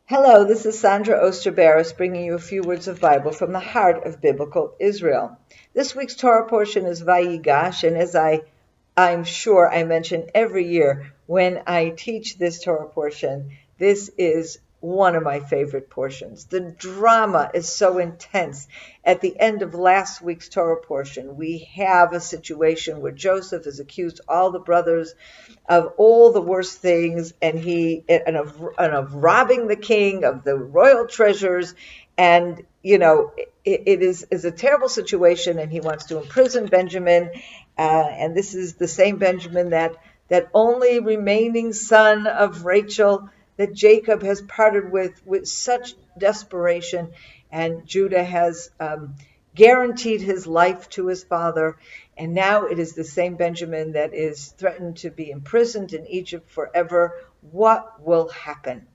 Hello, this is Sondra Oster Baras bringing you a few words of Bible from the heart of Biblical Israel. This week's Torah portion is VaYigash, and as I'm sure I mention every year when I teach this Torah portion, this is one of my favorite portions. The drama is so intense. At the end of last week's Torah portion, we have a situation where Joseph has accused all the brothers of all the worst things, and of robbing the king of the royal treasures, and it is a terrible situation, and he wants to imprison Benjamin, and this is the same Benjamin that only remaining son of Rachel that Jacob has parted with such desperation, and Judah has guaranteed his life to his father, and now it is the same Benjamin that is threatened to be imprisoned in Egypt forever. What will happen?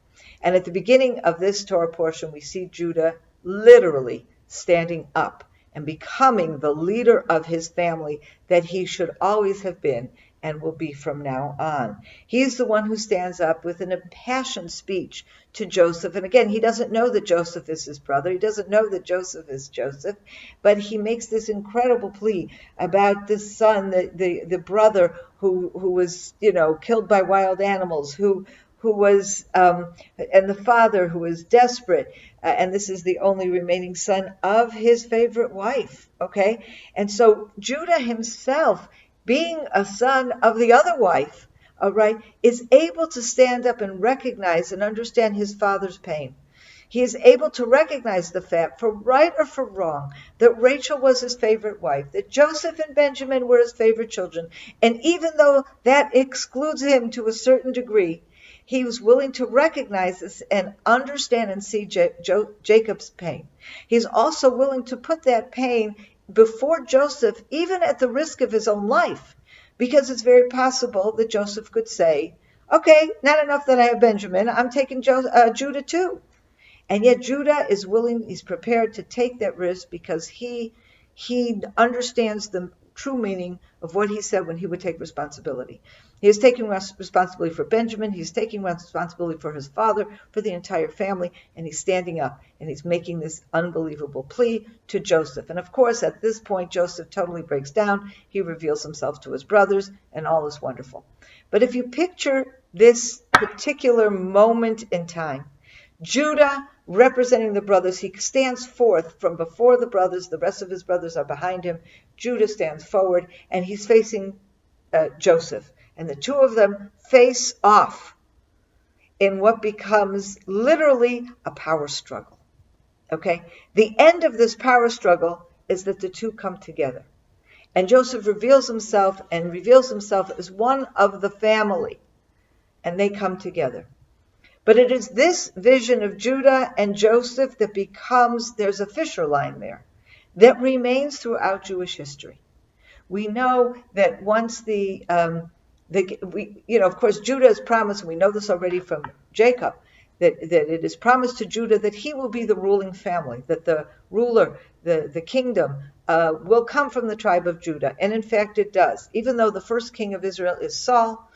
And at the beginning of this Torah portion, we see Judah literally standing up and becoming the leader of his family that he should always have been and will be from now on. He's the one who stands up with an impassioned speech to Joseph. And again, he doesn't know that Joseph is his brother. He doesn't know that Joseph is Joseph. But he makes this incredible plea about the son, the brother who was, killed by wild animals, who was, and the father who was desperate. And this is the only remaining son of his favorite wife. Okay? And so Judah himself, being a son of the other wife, is able to stand up and recognize and understand his father's pain. He is able to recognize the fact, for right or for wrong, that Rachel was his favorite wife, that Joseph and Benjamin were his favorite children. And even though that excludes him to a certain degree, he was willing to recognize this and understand and see Jacob's pain. He's also willing to put that pain before Joseph, even at the risk of his own life, because it's very possible that Joseph could say, okay, not enough that I have Benjamin, I'm taking Judah too. And yet Judah is willing, he's prepared to take that risk because he understands the true meaning of what he said when he would take responsibility. He is taking responsibility for Benjamin. He's taking responsibility for his father, for the entire family, and he's standing up and he's making this unbelievable plea to Joseph. And of course, at this point, Joseph totally breaks down. He reveals himself to his brothers, and all is wonderful. But if you picture this particular moment in time, Judah representing the brothers, he stands forth from before the brothers. The rest of his brothers are behind him. Judah stands forward, and he's facing Joseph. And the two of them face off in what becomes literally a power struggle. Okay? The end of this power struggle is that the two come together. And Joseph reveals himself as one of the family. And they come together. But it is this vision of Judah and Joseph that becomes, there's a fissure line there, that remains throughout Jewish history. We know that once of course, Judah is promised, and we know this already from Jacob, that it is promised to Judah that he will be the ruling family, that the ruler, the kingdom, will come from the tribe of Judah. And in fact, it does. Even though the first king of Israel is Saul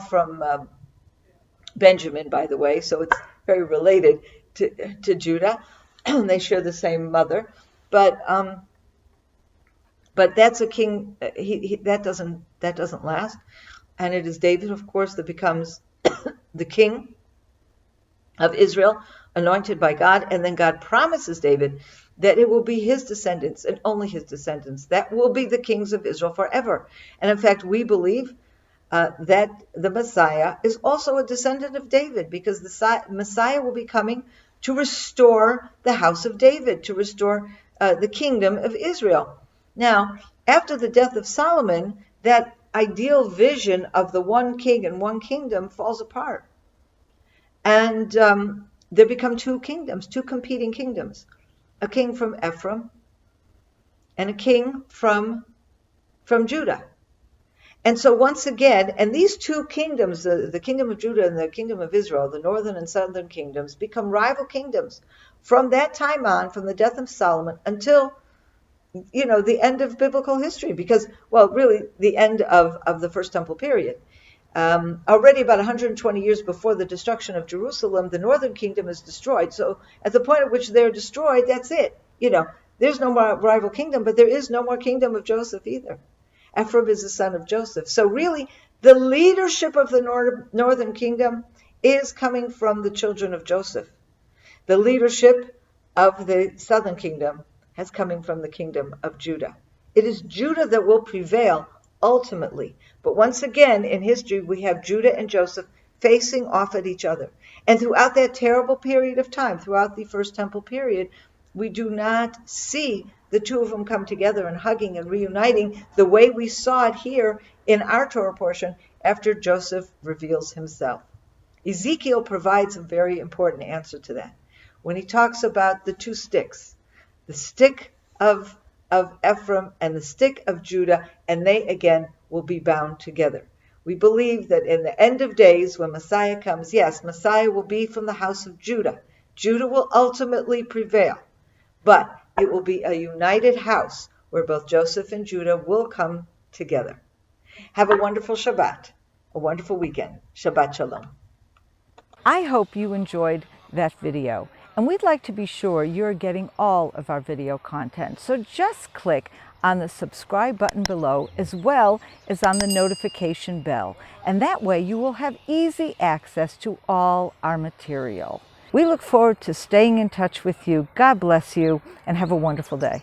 from Benjamin, by the way, so it's very related to Judah. They share the same mother, but that's a king. That doesn't last, and it is David, of course, that becomes the king of Israel, anointed by God, and then God promises David that it will be his descendants and only his descendants that will be the kings of Israel forever. And in fact, we believe that the Messiah is also a descendant of David, because the Messiah will be coming to restore the house of David, to restore the kingdom of Israel. Now, after the death of Solomon, that ideal vision of the one king and one kingdom falls apart. And there become two kingdoms, two competing kingdoms, a king from Ephraim and a king from Judah. And so once again, and these two kingdoms, the kingdom of Judah and the kingdom of Israel, the northern and southern kingdoms, become rival kingdoms from that time on, from the death of Solomon until, the end of biblical history. Because, well, really the end of the First Temple period. Already about 120 years before the destruction of Jerusalem, the northern kingdom is destroyed. So at the point at which they're destroyed, that's it. There's no more rival kingdom, but there is no more kingdom of Joseph either. Ephraim is the son of Joseph. So really, the leadership of the northern kingdom is coming from the children of Joseph. The leadership of the southern kingdom is coming from the kingdom of Judah. It is Judah that will prevail ultimately. But once again, in history, we have Judah and Joseph facing off at each other. And throughout that terrible period of time, throughout the First Temple period, we do not see the two of them come together and hugging and reuniting the way we saw it here in our Torah portion after Joseph reveals himself. Ezekiel provides a very important answer to that when he talks about the two sticks, the stick of Ephraim and the stick of Judah, and they again will be bound together. We believe that in the end of days, when Messiah comes, yes, Messiah will be from the house of Judah. Judah will ultimately prevail, but it will be a united house where both Joseph and Judah will come together. Have a wonderful Shabbat, a wonderful weekend. Shabbat Shalom. I hope you enjoyed that video, and we'd like to be sure you're getting all of our video content. So just click on the subscribe button below as well as on the notification bell, and that way you will have easy access to all our material. We look forward to staying in touch with you. God bless you, and have a wonderful day.